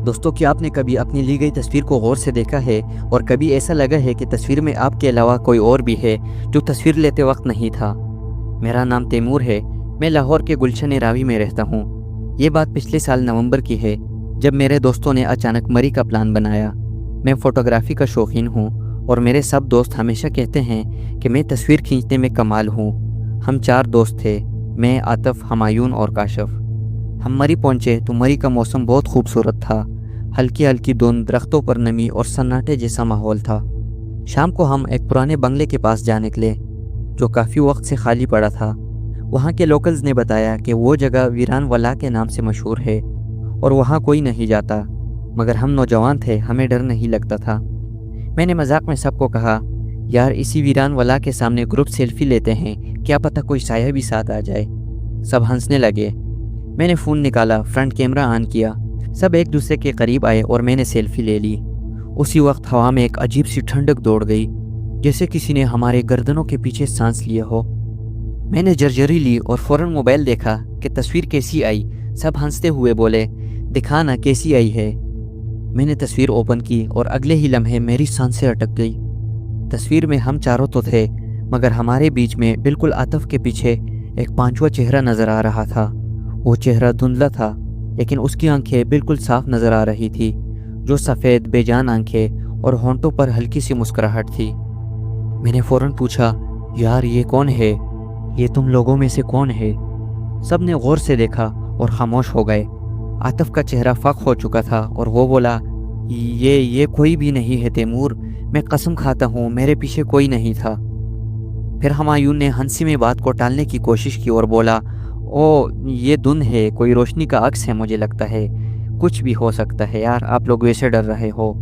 دوستوں، کیا آپ نے کبھی اپنی لی گئی تصویر کو غور سے دیکھا ہے اور کبھی ایسا لگا ہے کہ تصویر میں آپ کے علاوہ کوئی اور بھی ہے جو تصویر لیتے وقت نہیں تھا؟ میرا نام تیمور ہے، میں لاہور کے گلشن راوی میں رہتا ہوں۔ یہ بات پچھلے سال نومبر کی ہے، جب میرے دوستوں نے اچانک مری کا پلان بنایا۔ میں فوٹوگرافی کا شوقین ہوں اور میرے سب دوست ہمیشہ کہتے ہیں کہ میں تصویر کھینچنے میں کمال ہوں۔ ہم 4 دوست تھے، میں، عاطف، ہمایون اور کاشف۔ ہم مری پہنچے تو مری کا موسم بہت خوبصورت تھا، ہلکی ہلکی دھند، درختوں پر نمی اور سناٹے جیسا ماحول تھا۔ شام کو ہم ایک پرانے بنگلے کے پاس جا نکلے جو کافی وقت سے خالی پڑا تھا۔ وہاں کے لوکلز نے بتایا کہ وہ جگہ ویران ولا کے نام سے مشہور ہے اور وہاں کوئی نہیں جاتا، مگر ہم نوجوان تھے، ہمیں ڈر نہیں لگتا تھا۔ میں نے مذاق میں سب کو کہا، یار اسی ویران ولا کے سامنے گروپ سیلفی لیتے ہیں، کیا پتہ کوئی سایہ بھی ساتھ آ جائے۔ سب ہنسنے لگے۔ میں نے فون نکالا، فرنٹ کیمرہ آن کیا، سب ایک دوسرے کے قریب آئے اور میں نے سیلفی لے لی۔ اسی وقت ہوا میں ایک عجیب سی ٹھنڈک دوڑ گئی، جیسے کسی نے ہمارے گردنوں کے پیچھے سانس لیا ہو۔ میں نے جرجری لی اور فوراً موبائل دیکھا کہ تصویر کیسی آئی۔ سب ہنستے ہوئے بولے، دکھانا کیسی آئی ہے۔ میں نے تصویر اوپن کی اور اگلے ہی لمحے میری سانسیں اٹک گئی۔ تصویر میں ہم چاروں تو تھے، مگر ہمارے بیچ میں بالکل عاطف کے پیچھے ایک پانچواں چہرہ نظر آ رہا تھا۔ وہ چہرہ دھندلا تھا، لیکن اس کی آنکھیں بالکل صاف نظر آ رہی تھی، جو سفید بے جان آنکھیں اور ہونٹوں پر ہلکی سی مسکراہٹ تھی۔ میں نے فوراً پوچھا، یار یہ کون ہے؟ یہ تم لوگوں میں سے کون ہے؟ سب نے غور سے دیکھا اور خاموش ہو گئے۔ عاطف کا چہرہ فاق ہو چکا تھا اور وہ بولا، یہ کوئی بھی نہیں ہے تیمور، میں قسم کھاتا ہوں میرے پیچھے کوئی نہیں تھا۔ پھر ہمایون نے ہنسی میں بات کو ٹالنے کی کوشش کی اور بولا، او یہ دھند ہے، کوئی روشنی کا عکس ہے، مجھے لگتا ہے کچھ بھی ہو سکتا ہے یار، آپ لوگ ویسے ڈر رہے ہو۔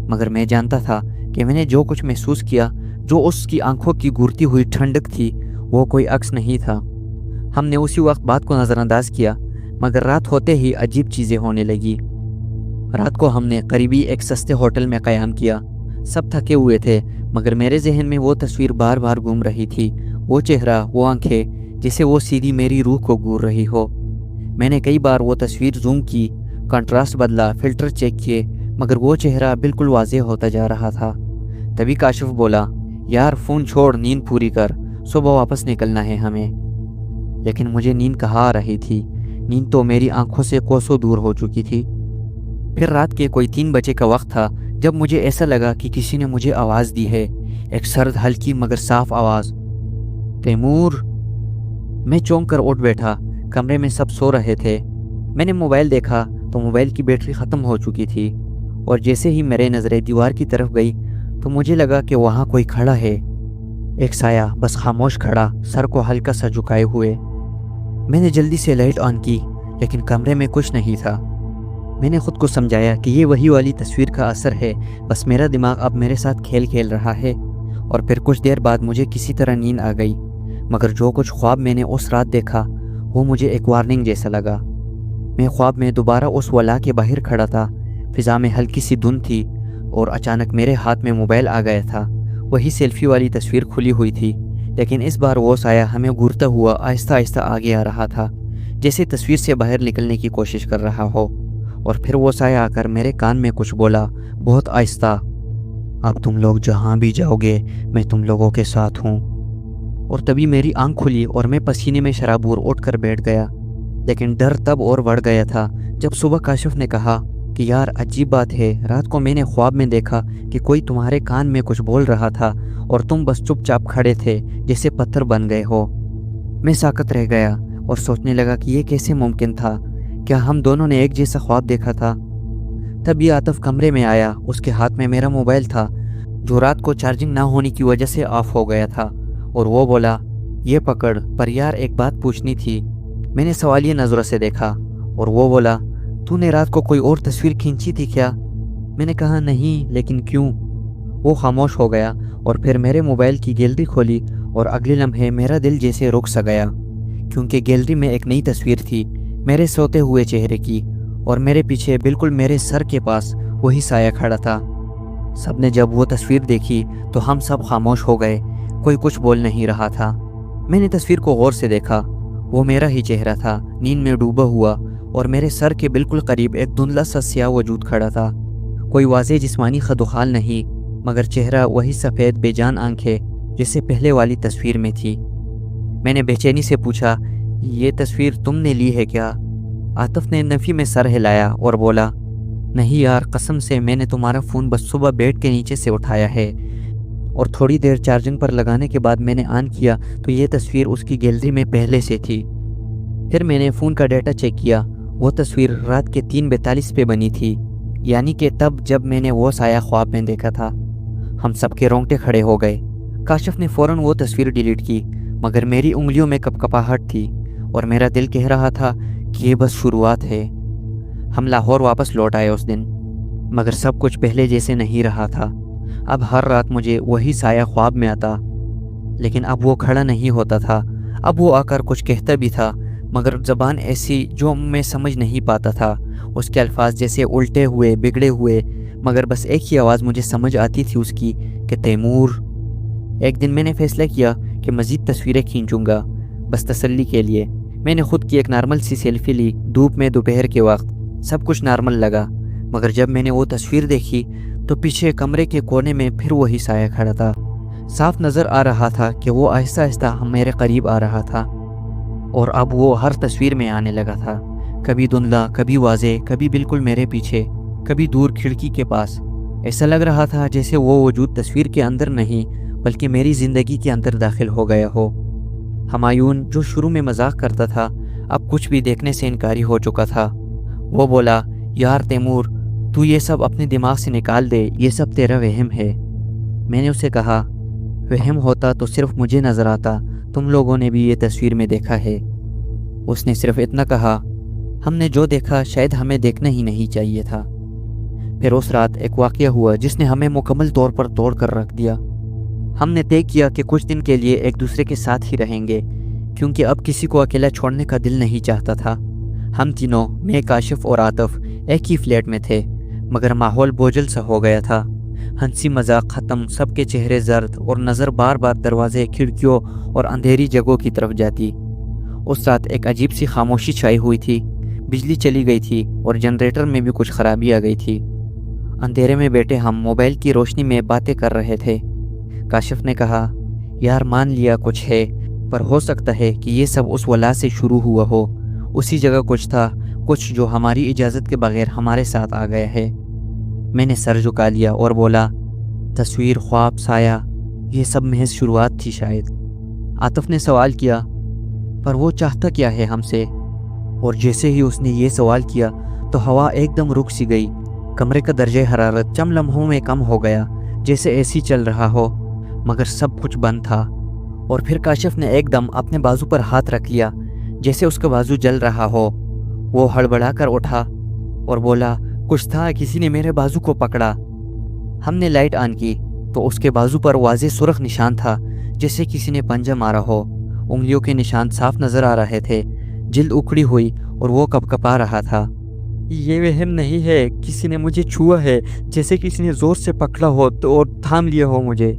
مگر میں جانتا تھا کہ میں نے جو کچھ محسوس کیا، جو اس کی آنکھوں کی گھورتی ہوئی ٹھنڈک تھی، وہ کوئی عکس نہیں تھا۔ ہم نے اسی وقت بات کو نظر انداز کیا، مگر رات ہوتے ہی عجیب چیزیں ہونے لگی۔ رات کو ہم نے قریبی ایک سستے ہوٹل میں قیام کیا۔ سب تھکے ہوئے تھے، مگر میرے ذہن میں وہ تصویر بار بار گھوم رہی تھی، وہ چہرہ، وہ آنکھیں، جسے وہ سیدھی میری روح کو گور رہی ہو۔ میں نے کئی بار وہ تصویر زوم کی، کنٹراسٹ بدلا، فلٹر چیک کیے، مگر وہ چہرہ بالکل واضح ہوتا جا رہا تھا۔ تبھی کاشف بولا، یار فون چھوڑ، نیند پوری کر، صبح واپس نکلنا ہے ہمیں۔ لیکن مجھے نیند کہاں آ رہی تھی، نیند تو میری آنکھوں سے کوسوں دور ہو چکی تھی۔ پھر رات کے کوئی 3 بجے کا وقت تھا جب مجھے ایسا لگا کہ کسی نے مجھے آواز دی ہے، ایک سرد، ہلکی مگر صاف آواز، تیمور۔ میں چونک کر اٹھ بیٹھا۔ کمرے میں سب سو رہے تھے۔ میں نے موبائل دیکھا تو موبائل کی بیٹری ختم ہو چکی تھی، اور جیسے ہی میرے نظریں دیوار کی طرف گئی تو مجھے لگا کہ وہاں کوئی کھڑا ہے، ایک سایہ، بس خاموش کھڑا، سر کو ہلکا سا جھکائے ہوئے۔ میں نے جلدی سے لائٹ آن کی، لیکن کمرے میں کچھ نہیں تھا۔ میں نے خود کو سمجھایا کہ یہ وہی والی تصویر کا اثر ہے، بس میرا دماغ اب میرے ساتھ کھیل کھیل رہا ہے۔ اور پھر کچھ دیر بعد مجھے کسی طرح نیند آ گئی، مگر جو کچھ خواب میں نے اس رات دیکھا وہ مجھے ایک وارننگ جیسا لگا۔ میں خواب میں دوبارہ اس ولا کے باہر کھڑا تھا، فضا میں ہلکی سی دھند تھی، اور اچانک میرے ہاتھ میں موبائل آ گیا تھا۔ وہی سیلفی والی تصویر کھلی ہوئی تھی، لیکن اس بار وہ سایہ ہمیں گھورتا ہوا آہستہ آہستہ آگے آ رہا تھا، جیسے تصویر سے باہر نکلنے کی کوشش کر رہا ہو۔ اور پھر وہ سایہ آ کر میرے کان میں کچھ بولا، بہت آہستہ، اب تم لوگ جہاں بھی جاؤ گے میں تم لوگوں کے ساتھ ہوں۔ اور تبھی میری آنکھ کھلی اور میں پسینے میں شرابور اٹھ کر بیٹھ گیا۔ لیکن ڈر تب اور بڑھ گیا تھا جب صبح کاشف نے کہا کہ یار عجیب بات ہے، رات کو میں نے خواب میں دیکھا کہ کوئی تمہارے کان میں کچھ بول رہا تھا اور تم بس چپ چاپ کھڑے تھے، جیسے پتھر بن گئے ہو۔ میں ساکت رہ گیا اور سوچنے لگا کہ یہ کیسے ممکن تھا، کیا ہم دونوں نے ایک جیسا خواب دیکھا تھا؟ تب عاطف کمرے میں آیا، اس کے ہاتھ میں میرا موبائل تھا، جو رات کو چارجنگ نہ ہونے کی وجہ سے آف ہو گیا تھا، اور وہ بولا، یہ پکڑ، پر یار ایک بات پوچھنی تھی۔ میں نے سوالیہ نظروں سے دیکھا اور وہ بولا، تو نے رات کو کوئی اور تصویر کھینچی تھی کیا؟ میں نے کہا نہیں، لیکن کیوں؟ وہ خاموش ہو گیا اور پھر میرے موبائل کی گیلری کھولی، اور اگلے لمحے میرا دل جیسے رک سا گیا، کیونکہ گیلری میں ایک نئی تصویر تھی میرے سوتے ہوئے چہرے کی، اور میرے پیچھے بالکل میرے سر کے پاس وہی سایہ کھڑا تھا۔ سب نے جب وہ تصویر دیکھی تو ہم سب خاموش ہو گئے، کوئی کچھ بول نہیں رہا تھا۔ میں نے تصویر کو غور سے دیکھا، وہ میرا ہی چہرہ تھا، نیند میں ڈوبا ہوا، اور میرے سر کے بالکل قریب ایک دھندلا سا سیاہ وجود کھڑا تھا۔ کوئی واضح جسمانی خدوخال نہیں، مگر چہرہ وہی سفید بے جان آنکھیں جیسے پہلے والی تصویر میں تھی۔ میں نے بے چینی سے پوچھا، یہ تصویر تم نے لی ہے کیا؟ عاطف نے نفی میں سر ہلایا اور بولا، نہیں یار، قسم سے میں نے تمہارا فون بس صبح بیڈ کے نیچے سے اٹھایا ہے، اور تھوڑی دیر چارجنگ پر لگانے کے بعد میں نے آن کیا تو یہ تصویر اس کی گیلری میں پہلے سے تھی۔ پھر میں نے فون کا ڈیٹا چیک کیا، وہ تصویر رات کے 3:42 پہ بنی تھی، یعنی کہ تب جب میں نے وہ سایہ خواب میں دیکھا تھا۔ ہم سب کے رونگٹے کھڑے ہو گئے۔ کاشف نے فوراً وہ تصویر ڈیلیٹ کی، مگر میری انگلیوں میں کپکپاہٹ تھی اور میرا دل کہہ رہا تھا کہ یہ بس شروعات ہے۔ ہم لاہور واپس لوٹ آئے اس دن، مگر سب کچھ پہلے جیسے نہیں رہا تھا۔ اب ہر رات مجھے وہی سایہ خواب میں آتا، لیکن اب وہ کھڑا نہیں ہوتا تھا۔ اب وہ آ کر کچھ کہتا بھی تھا، مگر زبان ایسی جو میں سمجھ نہیں پاتا تھا۔ اس کے الفاظ جیسے الٹے ہوئے، بگڑے ہوئے، مگر بس ایک ہی آواز مجھے سمجھ آتی تھی اس کی، کہ تیمور۔ ایک دن میں نے فیصلہ کیا کہ مزید تصویریں کھینچوں گا، بس تسلی کے لیے۔ میں نے خود کی ایک نارمل سی سیلفی لی، دھوپ میں دوپہر کے وقت۔ سب کچھ نارمل لگا، مگر جب میں نے وہ تصویر دیکھی تو پیچھے کمرے کے کونے میں پھر وہی سایہ کھڑا تھا۔ صاف نظر آ رہا تھا کہ وہ آہستہ آہستہ میرے قریب آ رہا تھا، اور اب وہ ہر تصویر میں آنے لگا تھا، کبھی دھندلا، کبھی واضح، کبھی بالکل میرے پیچھے، کبھی دور کھڑکی کے پاس۔ ایسا لگ رہا تھا جیسے وہ وجود تصویر کے اندر نہیں بلکہ میری زندگی کے اندر داخل ہو گیا ہو۔ ہمایون جو شروع میں مذاق کرتا تھا اب کچھ بھی دیکھنے سے انکاری ہو چکا تھا۔ وہ بولا، یار تیمور، تو یہ سب اپنے دماغ سے نکال دے، یہ سب تیرا وہم ہے۔ میں نے اسے کہا، وہم ہوتا تو صرف مجھے نظر آتا، تم لوگوں نے بھی یہ تصویر میں دیکھا ہے۔ اس نے صرف اتنا کہا، ہم نے جو دیکھا شاید ہمیں دیکھنا ہی نہیں چاہیے تھا۔ پھر اس رات ایک واقعہ ہوا جس نے ہمیں مکمل طور پر توڑ کر رکھ دیا۔ ہم نے طے کیا کہ کچھ دن کے لیے ایک دوسرے کے ساتھ ہی رہیں گے، کیونکہ اب کسی کو اکیلا چھوڑنے کا دل نہیں چاہتا تھا۔ ہم تینوں، میں، کاشف اور عاطف، ایک ہی فلیٹ میں تھے، مگر ماحول بوجھل سا ہو گیا تھا۔ ہنسی مذاق ختم، سب کے چہرے زرد، اور نظر بار بار دروازے، کھڑکیوں اور اندھیری جگہوں کی طرف جاتی۔ اس رات ایک عجیب سی خاموشی چھائی ہوئی تھی۔ بجلی چلی گئی تھی اور جنریٹر میں بھی کچھ خرابی آ گئی تھی۔ اندھیرے میں بیٹھے ہم موبائل کی روشنی میں باتیں کر رہے تھے۔ کاشف نے کہا، یار مان لیا کچھ ہے، پر ہو سکتا ہے کہ یہ سب اس ولا سے شروع ہوا ہو۔ اسی جگہ کچھ تھا، کچھ جو ہماری اجازت کے بغیر ہمارے ساتھ آ گیا ہے۔ میں نے سر جھکا لیا اور بولا، تصویر، خواب، سایہ، یہ سب محض شروعات تھی شاید۔ عاطف نے سوال کیا، پر وہ چاہتا کیا ہے ہم سے؟ اور جیسے ہی اس نے یہ سوال کیا تو ہوا ایک دم رک سی گئی۔ کمرے کا درجہ حرارت چند لمحوں میں کم ہو گیا، جیسے اے سی چل رہا ہو، مگر سب کچھ بند تھا۔ اور پھر کاشف نے ایک دم اپنے بازو پر ہاتھ رکھ لیا، جیسے اس کا بازو جل رہا ہو۔ وہ ہڑبڑا کر اٹھا اور بولا، کچھ تھا، کسی نے میرے بازو کو پکڑا۔ ہم نے لائٹ آن کی تو اس کے بازو پر واضح سرخ نشان تھا، جیسے کسی نے پنجہ مارا ہو۔ انگلیوں کے نشان صاف نظر آ رہے تھے، جلد اکھڑی ہوئی اور وہ کپکپا رہا تھا۔ یہ وہم نہیں ہے، کسی نے مجھے چھوا ہے، جیسے کسی نے زور سے پکڑا ہو اور تھام لیا ہو مجھے۔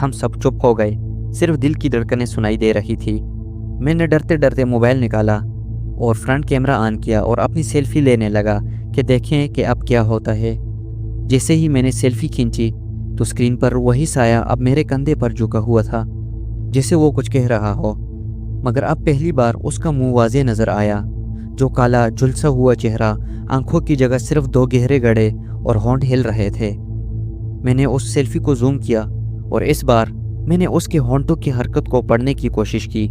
ہم سب چپ ہو گئے، صرف دل کی دھڑکنیں سنائی دے رہی تھی۔ میں نے ڈرتے ڈرتے موبائل نکالا اور فرنٹ کیمرہ آن کیا اور اپنی سیلفی لینے لگا کہ دیکھیں کہ اب کیا ہوتا ہے۔ جیسے ہی میں نے سیلفی کھینچی تو اسکرین پر وہی سایہ اب میرے کندھے پر جھکا ہوا تھا، جیسے وہ کچھ کہہ رہا ہو، مگر اب پہلی بار اس کا منہ واضح نظر آیا، جو کالا جھلسا ہوا چہرہ، آنکھوں کی جگہ صرف 2 گہرے گڑھے اور ہونٹ ہل رہے تھے۔ میں نے اس سیلفی کو زوم کیا اور اس بار میں نے اس کے ہونٹوں کی حرکت کو پڑھنے کی کوشش کی۔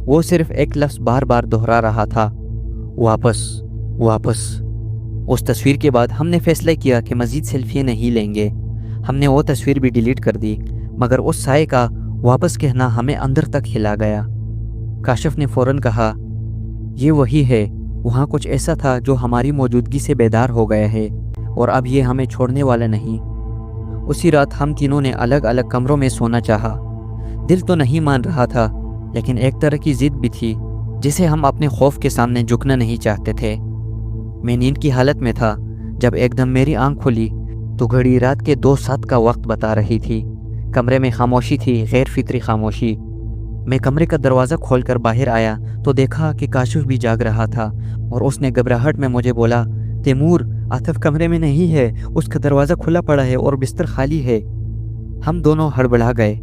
وہ صرف ایک لفظ بار بار دہرا رہا تھا، واپس، واپس۔ اس تصویر کے بعد ہم نے فیصلہ کیا کہ مزید سیلفیاں نہیں لیں گے۔ ہم نے وہ تصویر بھی ڈیلیٹ کر دی، مگر اس سائے کا واپس کہنا ہمیں اندر تک ہلا گیا۔ کاشف نے فوراً کہا، یہ وہی ہے، وہاں کچھ ایسا تھا جو ہماری موجودگی سے بیدار ہو گیا ہے اور اب یہ ہمیں چھوڑنے والا نہیں۔ اسی رات ہم تینوں نے الگ الگ کمروں میں سونا چاہا۔ دل تو نہیں مان رہا تھا، لیکن ایک طرح کی ضد بھی تھی، جسے ہم اپنے خوف کے سامنے جھکنا نہیں چاہتے تھے۔ میں نیند کی حالت میں تھا جب ایک دم میری آنکھ کھلی تو گھڑی رات کے 2:07 کا وقت بتا رہی تھی۔ کمرے میں خاموشی تھی، غیر فطری خاموشی۔ میں کمرے کا دروازہ کھول کر باہر آیا تو دیکھا کہ کاشف بھی جاگ رہا تھا اور اس نے گھبراہٹ میں مجھے بولا، تیمور، عاطف کمرے میں نہیں ہے، اس کا دروازہ کھلا پڑا ہے اور بستر خالی ہے۔ ہم دونوں ہڑبڑا گئے،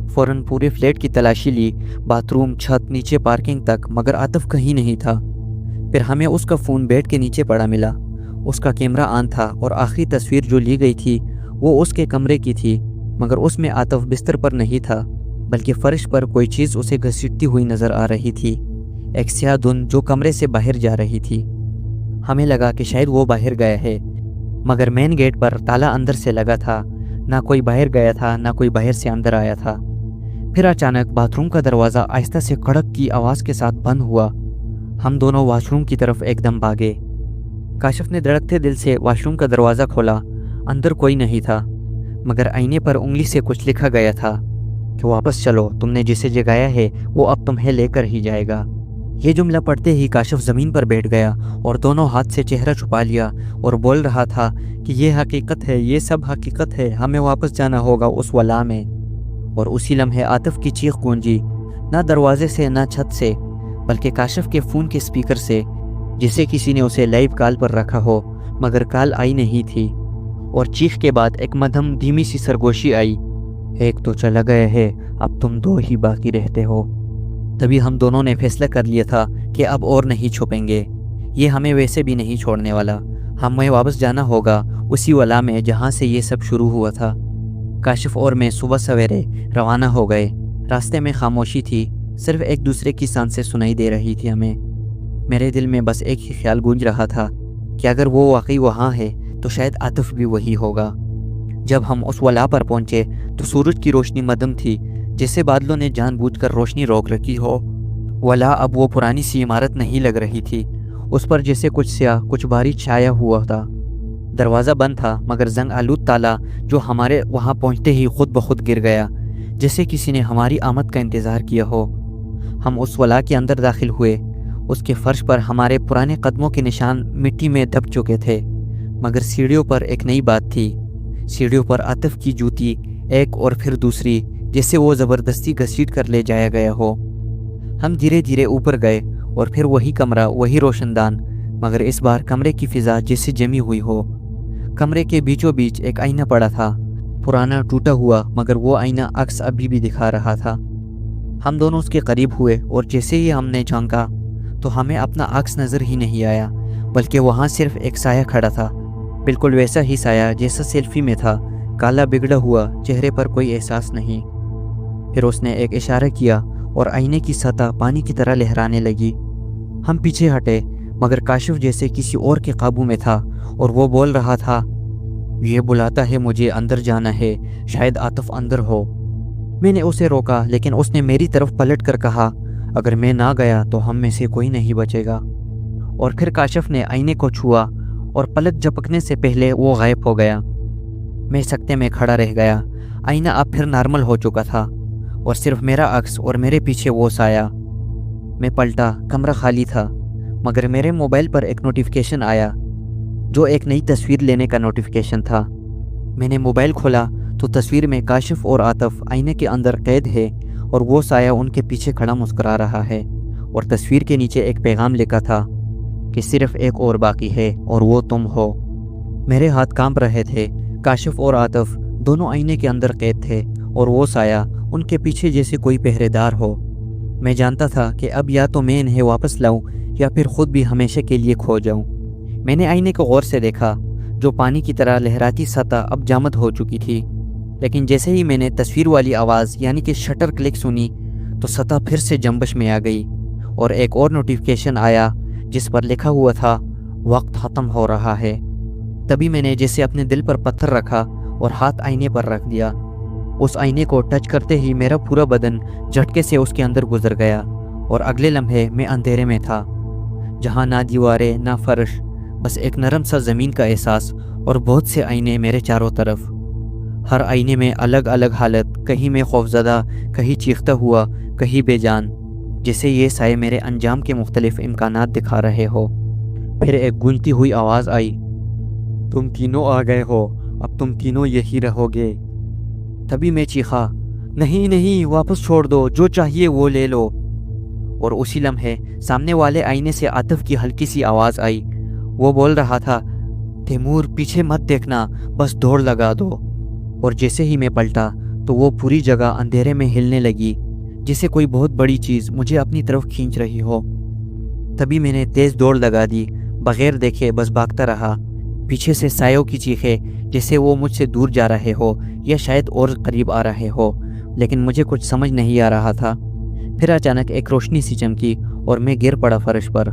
فوراً پورے فلیٹ کی تلاشی لی، باتھ روم، چھت، نیچے پارکنگ تک، مگر عاطف کہیں نہیں تھا۔ پھر ہمیں اس کا فون بیڈ کے نیچے پڑا ملا۔ اس کا کیمرہ آن تھا اور آخری تصویر جو لی گئی تھی وہ اس کے کمرے کی تھی، مگر اس میں عاطف بستر پر نہیں تھا بلکہ فرش پر کوئی چیز اسے گھسیٹتی ہوئی نظر آ رہی تھی، ایک سیاہ دھند جو کمرے سے باہر جا رہی تھی۔ ہمیں لگا کہ شاید وہ باہر گیا ہے، مگر مین گیٹ پر تالا اندر سے لگا تھا، نہ کوئی باہر گیا تھا نہ کوئی باہر سے اندر آیا تھا۔ پھر اچانک باتھ روم کا دروازہ آہستہ سے کڑک کی آواز کے ساتھ بند ہوا۔ ہم دونوں واش روم کی طرف ایک دم بھاگے۔ کاشف نے دھڑکتے دل سے واش روم کا دروازہ کھولا۔ اندر کوئی نہیں تھا، مگر آئینے پر انگلی سے کچھ لکھا گیا تھا کہ واپس چلو، تم نے جسے جگایا ہے وہ اب تمہیں لے کر ہی جائے گا۔ یہ جملہ پڑھتے ہی کاشف زمین پر بیٹھ گیا اور دونوں ہاتھ سے چہرہ چھپا لیا اور بول رہا تھا کہ یہ حقیقت ہے، یہ سب حقیقت ہے، ہمیں واپس جانا ہوگا اس ولا میں۔ اور اسی لمحے عاطف کی چیخ گونجی، نہ دروازے سے نہ چھت سے، بلکہ کاشف کے فون کے اسپیکر سے، جسے کسی نے اسے لائیو کال پر رکھا ہو، مگر کال آئی نہیں تھی۔ اور چیخ کے بعد ایک مدھم دھیمی سی سرگوشی آئی، ایک تو چلا گیا ہے، اب تم دو ہی باقی رہتے ہو۔ تبھی ہم دونوں نے فیصلہ کر لیا تھا کہ اب اور نہیں چھپیں گے، یہ ہمیں ویسے بھی نہیں چھوڑنے والا، ہمیں واپس جانا ہوگا اسی ولا میں جہاں سے یہ سب شروع ہوا تھا۔ کاشف اور میں صبح سویرے روانہ ہو گئے۔ راستے میں خاموشی تھی، صرف ایک دوسرے کی سانسیں سنائی دے رہی تھی ہمیں۔ میرے دل میں بس ایک ہی خیال گونج رہا تھا کہ اگر وہ واقعی وہاں ہے تو شاید عاطف بھی وہی ہوگا۔ جب ہم اس ولا پر پہنچے تو سورج کی روشنی مدھم تھی، جیسے بادلوں نے جان بوجھ کر روشنی روک رکھی ہو۔ ولا اب وہ پرانی سی عمارت نہیں لگ رہی تھی، اس پر جیسے کچھ سیاہ، کچھ بھاری چھایا ہوا تھا۔ دروازہ بند تھا، مگر زنگ آلود تالا جو ہمارے وہاں پہنچتے ہی خود بخود گر گیا، جیسے کسی نے ہماری آمد کا انتظار کیا ہو۔ ہم اس ولا کے اندر داخل ہوئے۔ اس کے فرش پر ہمارے پرانے قدموں کے نشان مٹی میں دب چکے تھے، مگر سیڑھیوں پر ایک نئی بات تھی۔ سیڑھیوں پر عاطف کی جوتی، ایک اور پھر دوسری، جیسے وہ زبردستی گھسیٹ کر لے جایا گیا ہو۔ ہم دھیرے دھیرے اوپر گئے اور پھر وہی کمرہ، وہی روشن دان، مگر اس بار کمرے کی فضا جیسے جمی ہوئی ہو۔ کمرے کے بیچوں بیچ ایک آئینہ پڑا تھا، پرانا ٹوٹا ہوا، مگر وہ آئینہ عکس ابھی بھی دکھا رہا تھا۔ ہم دونوں اس کے قریب ہوئے اور جیسے ہی ہم نے جھانکا تو ہمیں اپنا عکس نظر ہی نہیں آیا، بلکہ وہاں صرف ایک سایہ کھڑا تھا، بالکل ویسا ہی سایہ جیسا سیلفی میں تھا، کالا بگڑا ہوا، چہرے پر کوئی احساس نہیں۔ پھر اس نے ایک اشارہ کیا اور آئینے کی سطح پانی کی طرح لہرانے لگی۔ ہم پیچھے ہٹے، مگر کاشف جیسے کسی اور کے قابو میں تھا اور وہ بول رہا تھا، یہ بلاتا ہے مجھے، اندر جانا ہے، شاید عاطف اندر ہو۔ میں نے اسے روکا، لیکن اس نے میری طرف پلٹ کر کہا، اگر میں نہ گیا تو ہم میں سے کوئی نہیں بچے گا۔ اور پھر کاشف نے آئینے کو چھوا اور پلک جھپکنے سے پہلے وہ غائب ہو گیا۔ میں سکتے میں کھڑا رہ گیا۔ آئینہ اب پھر نارمل ہو چکا تھا اور صرف میرا عکس اور میرے پیچھے وہ سایہ۔ میں پلٹا، کمرہ خالی تھا، مگر میرے موبائل پر ایک نوٹیفیکیشن آیا جو ایک نئی تصویر لینے کا نوٹیفیکیشن تھا۔ میں نے موبائل کھولا تو تصویر میں کاشف اور عاطف آئینے کے اندر قید ہے اور وہ سایہ ان کے پیچھے کھڑا مسکرا رہا ہے، اور تصویر کے نیچے ایک پیغام لکھا تھا کہ صرف ایک اور باقی ہے اور وہ تم ہو۔ میرے ہاتھ کانپ رہے تھے۔ کاشف اور عاطف دونوں آئینے کے اندر قید تھے اور وہ سایہ ان کے پیچھے جیسے کوئی پہرے دار ہو۔ میں جانتا تھا کہ اب یا تو میں انہیں واپس لاؤں یا پھر خود بھی ہمیشہ کے لیے کھو جاؤں۔ میں نے آئینے کو غور سے دیکھا، جو پانی کی طرح لہراتی سطح اب جامد ہو چکی تھی، لیکن جیسے ہی میں نے تصویر والی آواز یعنی کہ شٹر کلک سنی تو سطح پھر سے جنبش میں آ گئی اور ایک اور نوٹیفیکیشن آیا جس پر لکھا ہوا تھا، وقت ختم ہو رہا ہے۔ تبھی میں نے جیسے اپنے دل پر پتھر رکھا اور ہاتھ آئینے پر رکھ دیا۔ اس آئینے کو ٹچ کرتے ہی میرا پورا بدن جھٹکے سے اس کے اندر گزر گیا اور اگلے لمحے میں اندھیرے میں تھا، جہاں نہ دیواریں نہ فرش، بس ایک نرم سا زمین کا احساس اور بہت سے آئینے میرے چاروں طرف۔ ہر آئینے میں الگ الگ حالت، کہیں میں خوفزدہ، کہیں چیختا ہوا، کہیں بے جان، جیسے یہ سائے میرے انجام کے مختلف امکانات دکھا رہے ہو۔ پھر ایک گونجتی ہوئی آواز آئی، تم تینوں آ گئے ہو، اب تم تینوں یہی رہو گے۔ تبھی میں چیخا، نہیں نہیں واپس چھوڑ دو، جو چاہیے وہ لے لو۔ اور اسی لمحے سامنے والے آئینے سے عاطف کی ہلکی سی آواز آئی۔ وہ بول رہا تھا، تیمور پیچھے مت دیکھنا، بس دوڑ لگا دو۔ اور جیسے ہی میں پلٹا تو وہ پوری جگہ اندھیرے میں ہلنے لگی، جیسے کوئی بہت بڑی چیز مجھے اپنی طرف کھینچ رہی ہو۔ تبھی میں نے تیز دوڑ لگا دی، بغیر دیکھے بس بھاگتا رہا۔ پیچھے سے سایوں کی چیخیں، جیسے وہ مجھ سے دور جا رہے ہو یا شاید اور قریب آ رہے ہو، لیکن مجھے کچھ سمجھ نہیں آ رہا تھا۔ پھر اچانک ایک روشنی سی چمکی اور میں گر پڑا فرش پر۔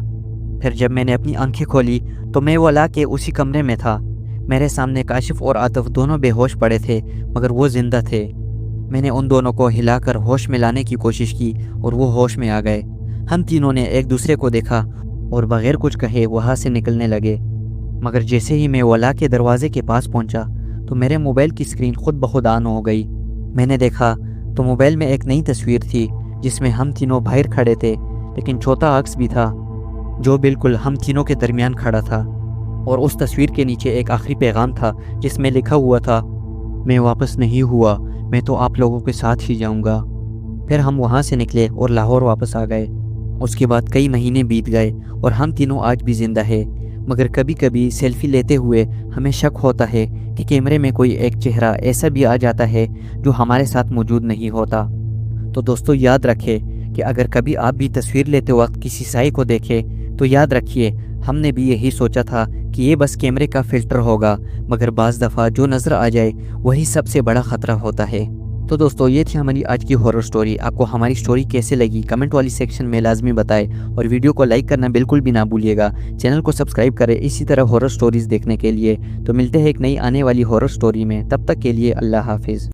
پھر جب میں نے اپنی آنکھیں کھولی تو میں وہ لا کے اسی کمرے میں تھا۔ میرے سامنے کاشف اور عاطف دونوں بے ہوش پڑے تھے، مگر وہ زندہ تھے۔ میں نے ان دونوں کو ہلا کر ہوش میں لانے کی کوشش کی اور وہ ہوش میں آ گئے۔ ہم تینوں نے ایک دوسرے کو دیکھا اور بغیر کچھ کہے وہاں سے نکلنے لگے۔ مگر جیسے ہی میں ولا کے دروازے کے پاس پہنچا تو میرے موبائل کی اسکرین خود بخود آن ہو گئی۔ میں نے دیکھا تو موبائل میں ایک نئی تصویر تھی جس میں ہم تینوں باہر کھڑے تھے، لیکن چھوٹا عکس بھی تھا جو بالکل ہم تینوں کے درمیان کھڑا تھا۔ اور اس تصویر کے نیچے ایک آخری پیغام تھا جس میں لکھا ہوا تھا، میں واپس نہیں ہوا، میں تو آپ لوگوں کے ساتھ ہی جاؤں گا۔ پھر ہم وہاں سے نکلے اور لاہور واپس آ گئے۔ اس کے بعد کئی مہینے بیت گئے اور ہم تینوں آج بھی زندہ ہیں، مگر کبھی کبھی سیلفی لیتے ہوئے ہمیں شک ہوتا ہے کہ کیمرے میں کوئی ایک چہرہ ایسا بھی آ جاتا ہے جو ہمارے ساتھ موجود نہیں ہوتا۔ تو دوستو یاد رکھے کہ اگر کبھی آپ بھی تصویر لیتے وقت کسی سائے کو دیکھیں تو یاد رکھیے ہم نے بھی یہی سوچا تھا کہ یہ بس کیمرے کا فلٹر ہوگا، مگر بعض دفعہ جو نظر آ جائے وہی سب سے بڑا خطرہ ہوتا ہے۔ تو دوستو یہ تھی ہماری آج کی ہارر سٹوری۔ آپ کو ہماری سٹوری کیسے لگی کمنٹ والی سیکشن میں لازمی بتائیں، اور ویڈیو کو لائک کرنا بالکل بھی نہ بھولیے گا۔ چینل کو سبسکرائب کریں اسی طرح ہارر سٹوریز دیکھنے کے لیے۔ تو ملتے ہیں ایک نئی آنے والی ہارر سٹوری میں، تب تک کے لیے اللہ حافظ۔